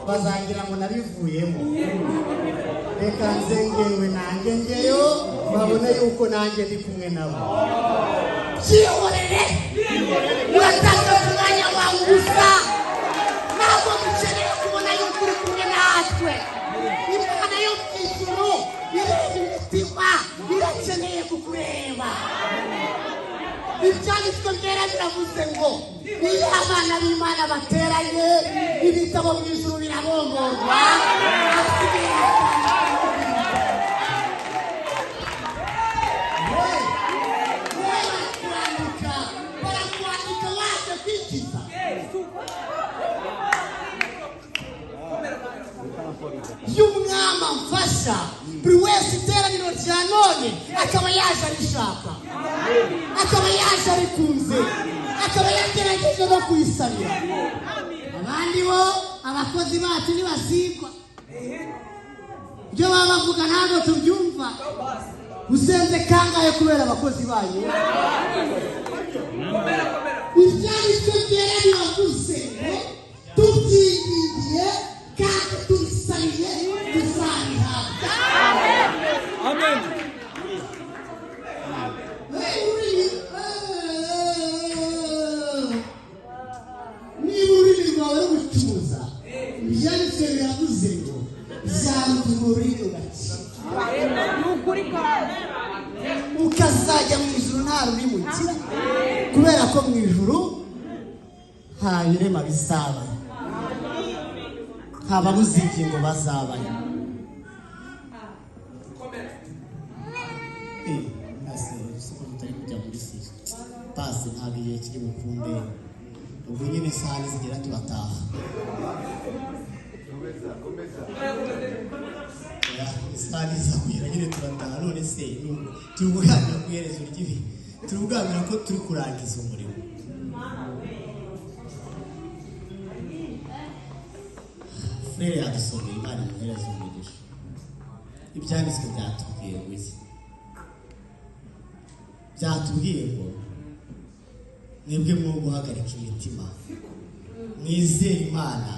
bazangira ngo nabivuyemo. Reka nzengewe nanjye ngeyo babone yuko nanjye ndi kumwe nabo. Cyihorere uratanga umwanya wawe gusa ntabwo dukeneye kubona yuko uri kumwe natwe. Imana yo mu ijuru ireba imitima irakeneye kukureba. Ibyanditswe byera biravuze ngo iyo abana b'Imana bateranye ibitabo mu ijuru birabongorwa. Barakwandika waje kwikiza. Y'umwami amfasha buri wese iteraniro rya none akaba yaje arishaka, akaba yaje arikunze, akaba yagerageje no kuyisabira. Abandi bo abakozi bacu ntibasigwa, ibyo baba bavuga ntabwo tubyumva. Usenze kangahe kubera abakozi bayo? Ibyanditswe byera biravuze ngo tubyigiye kandi tubisabiye tuzabihabwa. Amen. Niba ururimi rwawe rugucuza, ibyanditswe biravuze ngo bizarutuma ururimi ugakira. Ukazajya mu ijuru nta rurimi ugira, kubera ko mu ijuru nta birema bizabayo, nta babuze ingingo bazabayo. Pasi ntabwo igihe kiri bukunde, ubwo nyine isaha nizigera tubataha. Isaha nizagwira nyine turataha. None se turi kuganira ku iherezo ry'ibihe, turi kuganira ko turi kurangiza umurimo. Frere yadusomeye Imana imuhereze umugisha. Ibyanditswe byatubwiye ngo iki? Byatubwiye ngo mwebwe mwo guhagarika imitima, mwizere Imana.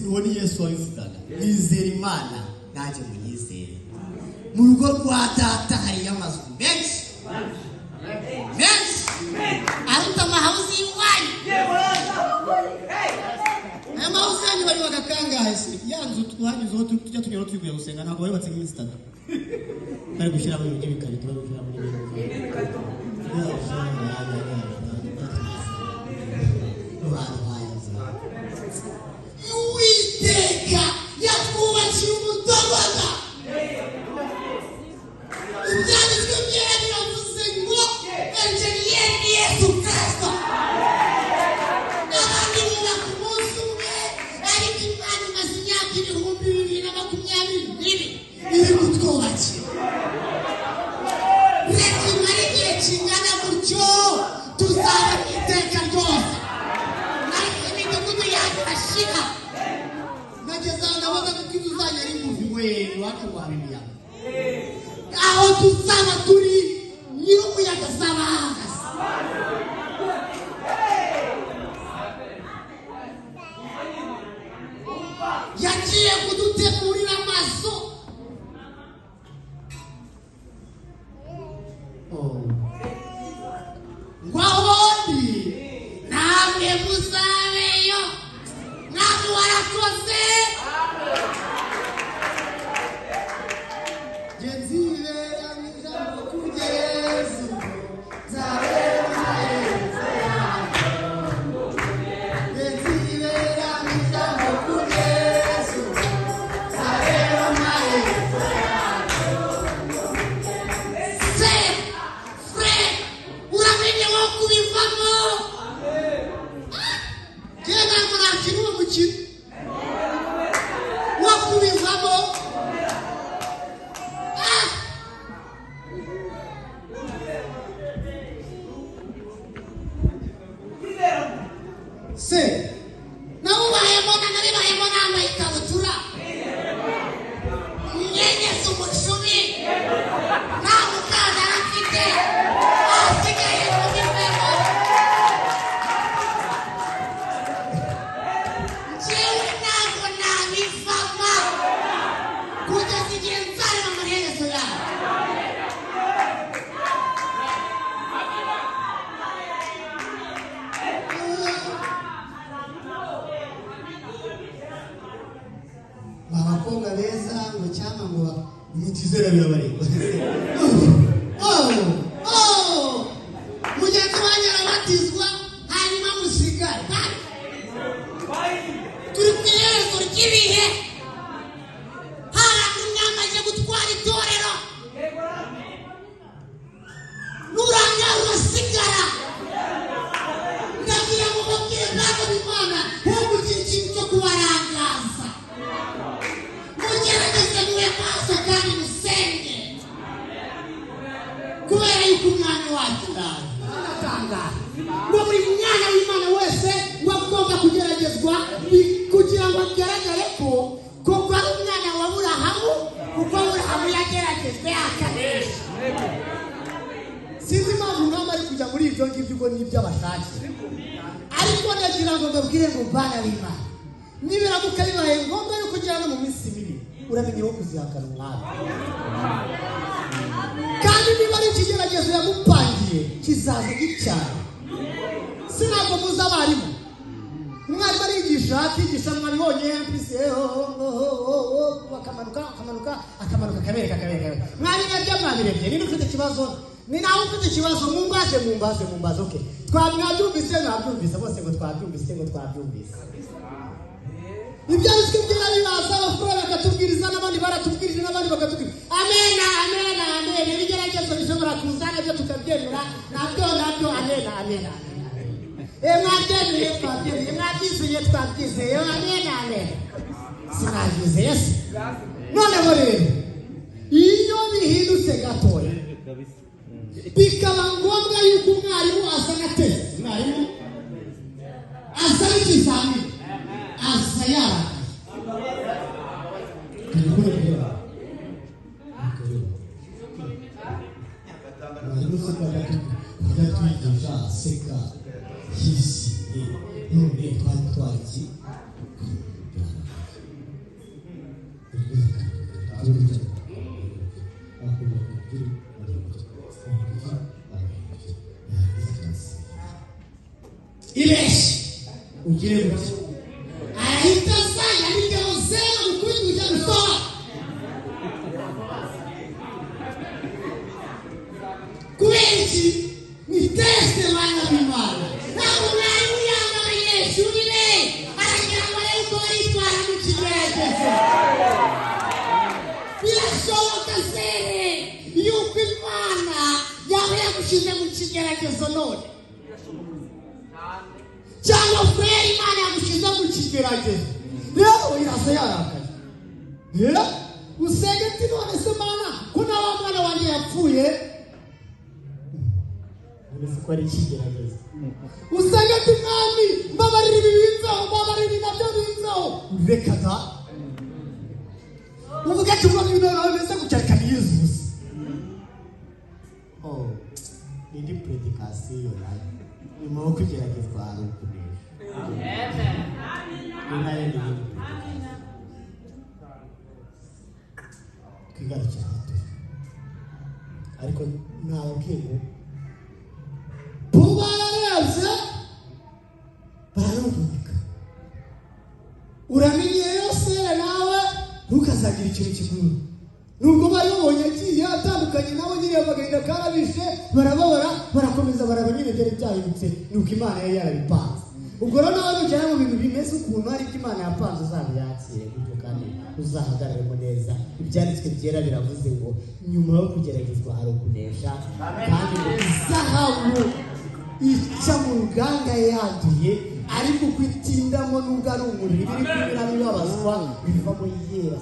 Uwo ni Yesu wabivugaga, mwizere Imana nanjye munyizere. Mu rugo rwa data hari amazu menshi menshi aruta amahabuzi y'iwanyu. Aya mahuzi yanyu bari bagakangahe se? Yanzu twanyuzeho tujya tunyura twiguye gusenga ntabwo bari batse nk'iminsi 3 bari gushyiramo ibintu by'ibikarito, bari gushyiramo n'ibintu. Uwiteka yatwubakiye umutabana. Ibyanditswe byera biravuze ngo enjeniyeri ni Yesu Kristo. Abandi bubaka umunsi umwe, ariko Imana imaze imyaka 2022 iri kutwubakira. Reka imara igihe kingana gutyo tuzaba iteka ryose. Ariko imidugudu yacu irashira. Nageze aho ndabaza ko tuzajya ari muvuwe iwacu wa Bibiliya. Aho tuzaba turi nyir'umuyaga azaba ahagaze. Yagiye kudutegurira amaso. Ngo ahondi namwe muzabeyo, namwe warakoze. bari mugenzi wanjye arabatizwa hanyuma musigare turi ku iherezo ry'ibihe hari umwamaze gutwara itorero n'urangara urasigara ndagira ngo mubwire ntabwo bimana ntugire ikintu cyo kubarangaza mugerageze mube maso kandi musenge kubera yuko umwana wacu aratangaza ngo buri mwana w'Imana wese wagomba kugeragezwa kugira ngo agaragare ko koko ari umwana wa Aburahamu kuko Aburahamu yageragejwe akanesha sinzi impamvu mwaba ari kujya muri ibyo ngibyo ubwo n'ibyo abashake ariko ndagira ngo mbabwire ngo bana b'Imana nibiramuka bibaye ngombwa yuko ujyana mu minsi mibi uramenye wo kuzihakana umwami kandi niba ari ikigeragezo yamupangiye kizaza gicyane sinabwo muzi abarimu umwarimu arigisha akigisha mwabibonye mpise akamanuka akabereka mwabirebye niba ufite ikibazo ni nawe ufite ikibazo mumbaze okay mwabyumvise bose ngo twabyumvise ibyo ariko byera bibaza abafura bakatubwiriza n'abandi baratubwirije n'abandi bakatubwiriza amen ibigeragezo bishobora kuzana byo tukabyemera nabyo amen mwabyizeye twabyizeye amen sinabyizeye Yesu noneho rero iyo bihindutse gatoya bikaba ngombwa yuko umwarimu azana test umwarimu azana ikizamini asa seka hisi none twatwaki ileshi ugire gutya arahita asanga bigero zero mukuri kujya gusoha kubera iki ni teste bana b'Imana ntabwo mwarimu yanga abanyeshuri be aragira ngo arebe uko baritwara mu kigeragezo birashoboka sere yuko Imana yaba yagushyize mu kigeragezo none cyangwa furere Imana yagushyize mu kigeragezo rero irasa yarakaye usenge ati none se Mana ko na wa mwana wanjye yapfuye ko ari ikigeragezo usanga ati mwami mbabarira ibi binzaho mbabarira nabyo binzaho reka da uvuga ati ubwo ibintu bimeze gutya reka niyizuze indi predikasiyo nayo nyuma yo kugeragezwa hari ukunesha twigarukira hato ariko ntababwiye ngo bararebye bararumvika uramenye yose nawe ntukazagira ikintu kiguru nubwo bari babonye agiye atandukanye nabo nyine bagenda karabishe barababara barakomeza barabanyine byari byahindutse nuko Imana yari yarabipanze ubwo rero nawe nujyana mu bintu bimeze ukuntu ariko Imana yapanze uzabyakire gutyo kandi uzahagararemo neza ibyanditswe byera biravuze ngo nyuma yo kugeragezwa hari ukunesha kandi ngo izahabu ica mu ruganda yanduye ariko kwitindamo nubwo ari umuriro biri kunyura bibabazwa bivamo yera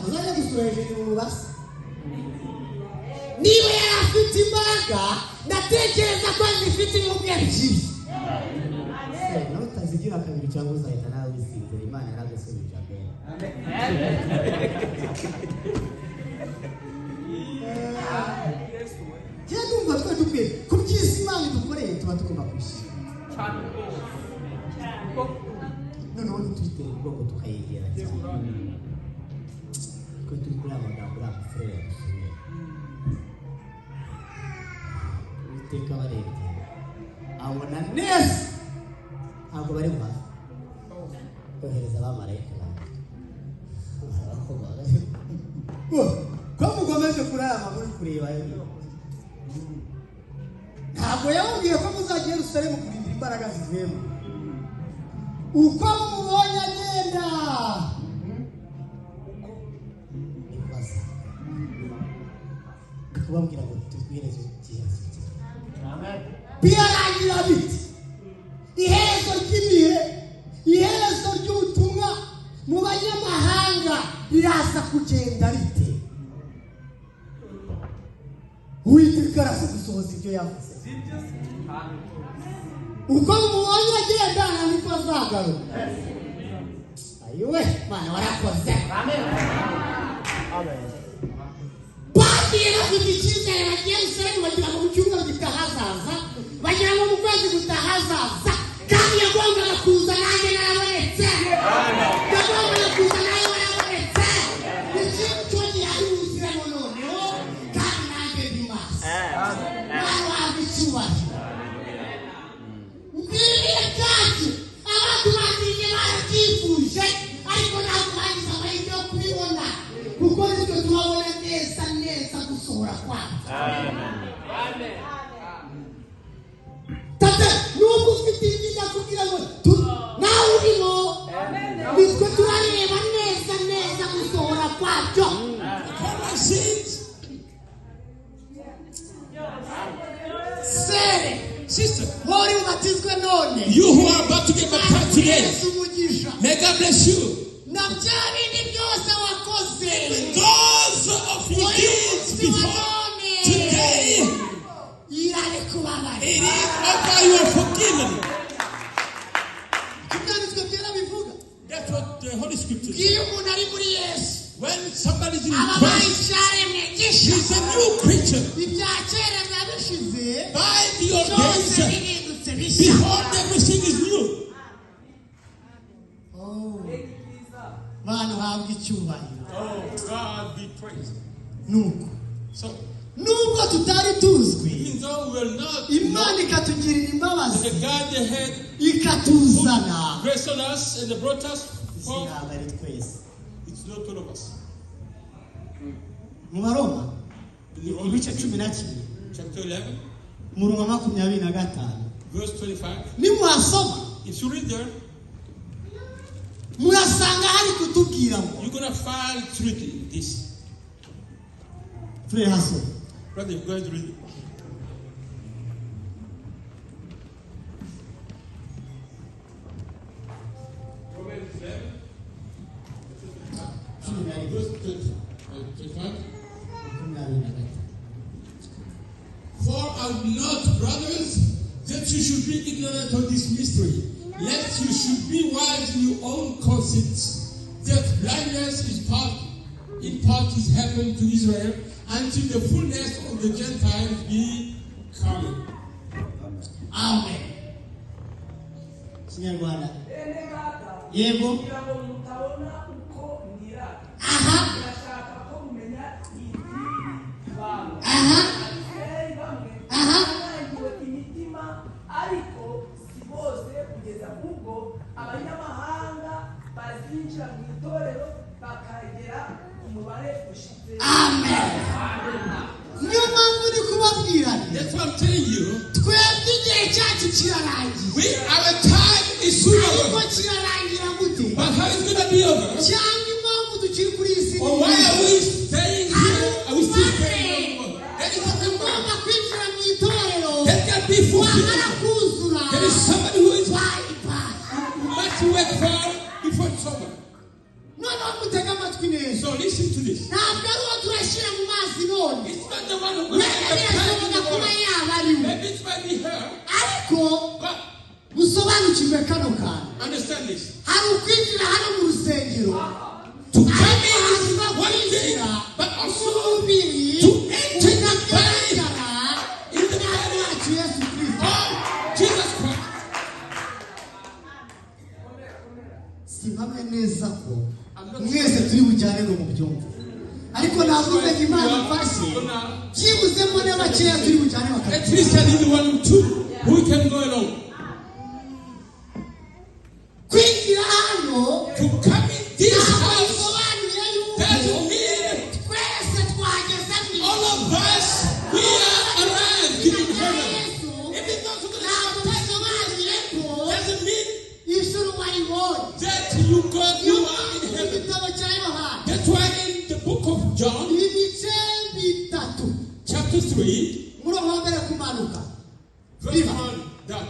uzajya gusura hejuru mu basi niba yari afite imbaraga ndatekereza ko zifite ibihugu ebyiri nawe utazigira kabiri cyangwa uzahita nawe wisinzira Imana yaragusubije mbere cyangwa ndumva twe dukwiye ku byiza Imana dukoreye tuba tugomba kwishima noneho ntitwitera ubwoko tukayegera cyane ko turi kuri amagambo uri amafurere yadusubira Uwiteka barebye abona neza ntabwo bari mu hafi kohereza abamarayika ko mugomeje kurama muri kureba ntabwo yababwiye ko muzajya Yerusalemu kugira imbaraga zivemo uko mubonye agenda kubabwira ngo tubwireze Yesu birarangira biti iherezo ry'ibihe iherezo ry'ubutumwa mu banyamahanga riraza kugenda rite Uwiteka araza gusohoza ibyo yavuze uko mubonye agenda niko azagaruka ayiwe Mana warakoze amen Bagira afite icyizere bagiye Yerusalemu bagira ngo mu cyumweru gitahazaza bagira ngo mu kwezi gutahazaza kandi yagombaga kuza nanjye narabonetse yagombaga kuza nawe warabonetse ikintu cyose yari uziramo noneho kandi nanjye ndi maso nawe waba icyubahiro mbiriye cyacu abantu batinye barabyifuje ariko ntabwo bagize amahirwe yo kubibona kuko nitwe tubabona neza neza gusohora kwabo amen tata nubwo ufite ibyiza kugira ngo nawe urimo nitwe turareba neza neza gusohora kwabyo Sister, you who are about to get baptized today, may God bless you. Because of your deeds before today, it is over, you are forgiven. That's what the Holy Scripture says. When somebody is in Christ, he's a new creature. By the old days, behold, everything is new. Oh, God be praised. So, nubwo tutari tuzwi even though we are not, Imana ikatugirira imbabazi the God that had ikatuzana grace on us and brought us forth, it's not all of us. mu Baroma ibice 11 chapter 11 umurongo wa 25 verse 25. nimwasoma If you read there, murasanga hari kutubwira ngo you're going to find truth in this. Frère Hasso, Brother, go ahead and read it. Romans 11 verse 25. For I would not, brothers, that you should be ignorant of this mystery, lest you should be wise in your own conceits, that blindness is in part is happened to Israel, until the fullness of the Gentiles be coming. Amen. Kinyarwanda. Yego. Aha. Aha. Amen. That's what I'm telling you. Our time is soon over. But how is it going to be over? Or why are we staying here? Are we still staying over? That is remember. That can be fulfilled. There is somebody who is who must work for before it's over. So listen to this. It's not the one who goes to the time in the world. Maybe it might be her. But understand this. To come in is one thing, but also to enter the body in the body of Jesus Christ. Mwese turi bujyane ngo mubyumve ariko navuga ngo Imana ifashe byibuzemo n'abakeya turi bujyane bakati at least I need one or two who can go along. Kwinjira hano to God, you are in heaven. That's why in the book of John, chapter 3, verse 1 down.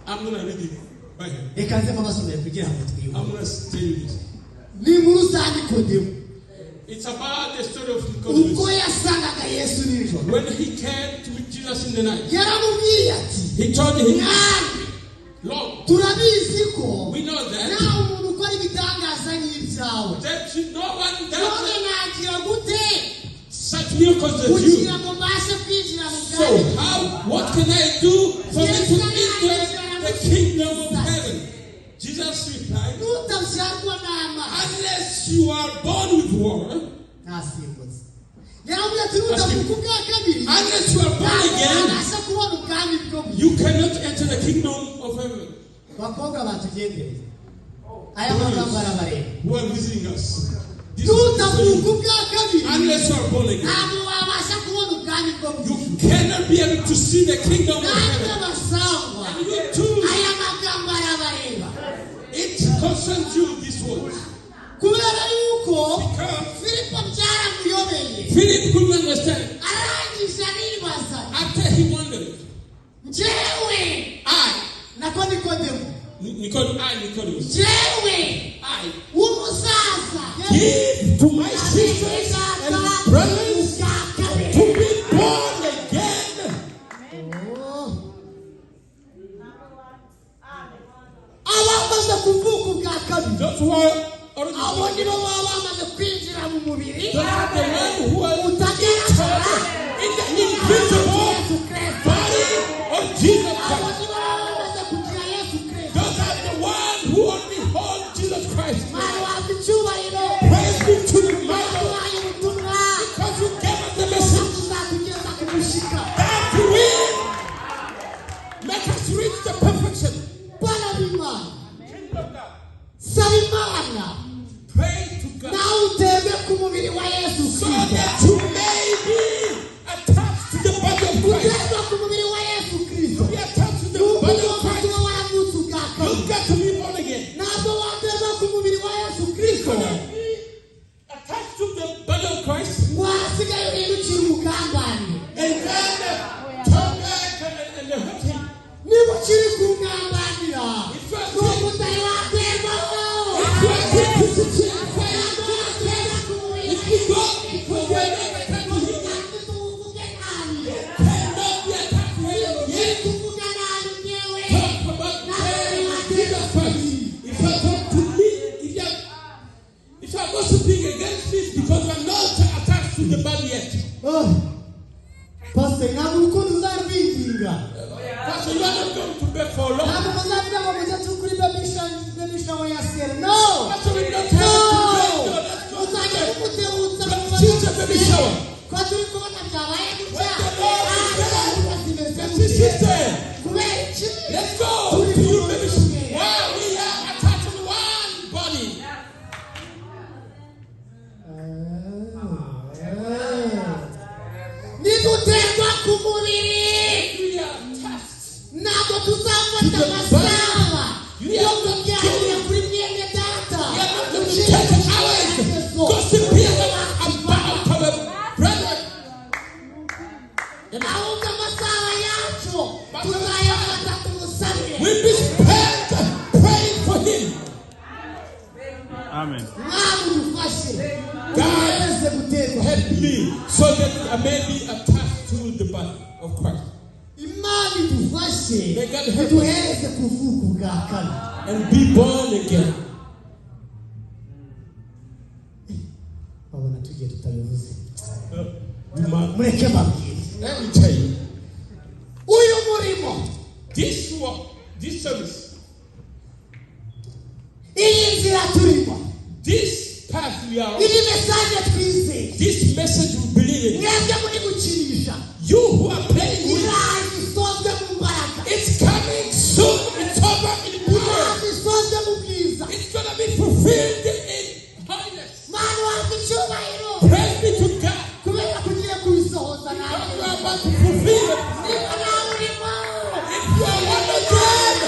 I'm going to read it right here. I'm going to tell you this. It's about the story of Nicodemus. When he came to meet Jesus in the night, he told him, Lord, we know that no one does such miracles as you. So what can I do for me to enter the kingdom of heaven? Jesus replied, unless you are born with water, unless you are born again, you cannot enter the kingdom of heaven. Who are visiting us? Unless you are born again, you cannot be able to see the kingdom of heaven. And you too, it concerns you this word. Because Philip couldn't understand. After he wondered, Nicodemus, I give to my sisters and brothers to be born again. Those who are originally, those are the ones who are in the invisible body of Jesus Christ. Those are the ones who only hold Jesus Christ. Praise be to the Bible, because you gave us the message that we make us reach the perfection. Praise to God. So that you may be attached to the body of Christ. To be attached to the body of Christ, you've got to be born again. So that be attached to the body of Christ, and then turn back and hurt him. Against this, because we are not attached to the body yet. Pastor, you are not going to beg for long. No. Pastor, we don't have to teach a baby shower. Let's go to your baby shower. While we are attached to one body. Nikutegwa kumubiri ntabwo tuzafata amasaha yo kuganira kuri mwene data ahubwo amasaha yacu tuzayafata tumusabire. We be spent praying for him. Amen. God help me so that I may be attached to the body of Christ. May God help us and be born again. Let me tell you, this work, this service, this path we are on, this message we believe in, you who are playing with, it's coming soon. It's over in power. It's going to be fulfilled in holiness. Praise be to God. God, you are about to fulfill it. If you are one of them,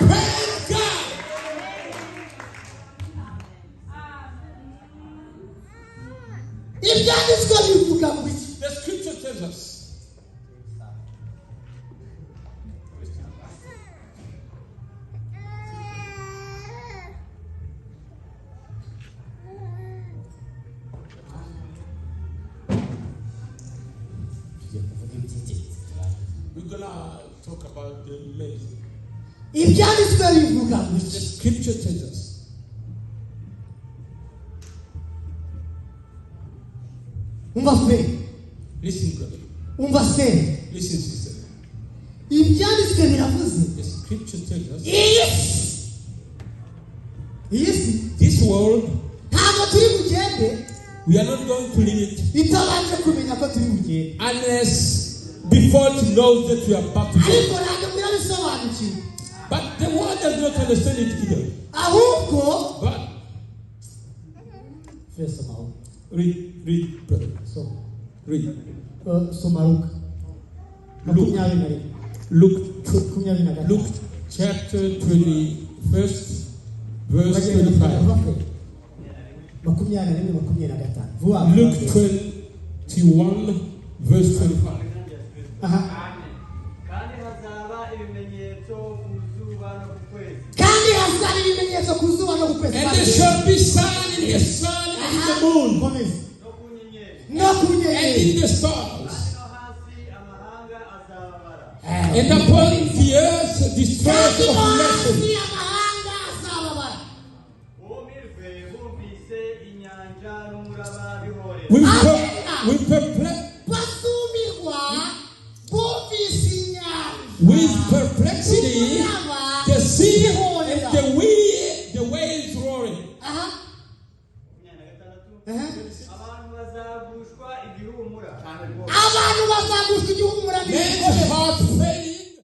praise tells us we're gonna talk about the medicine. The scripture tells us listen, brother. Listen, sister. The scripture tells us this world, we are not going to leave it unless before it knows that we are about to go. But the world does not understand it either. But read, brother. Read. Luke chapter 21st, verse 25. Luke 21, verse 25. And there shall be sign in the sun and in the moon and in the stars, and upon the earth the strength of nations. With perplexity, the sea and the waves roaring. Men's heart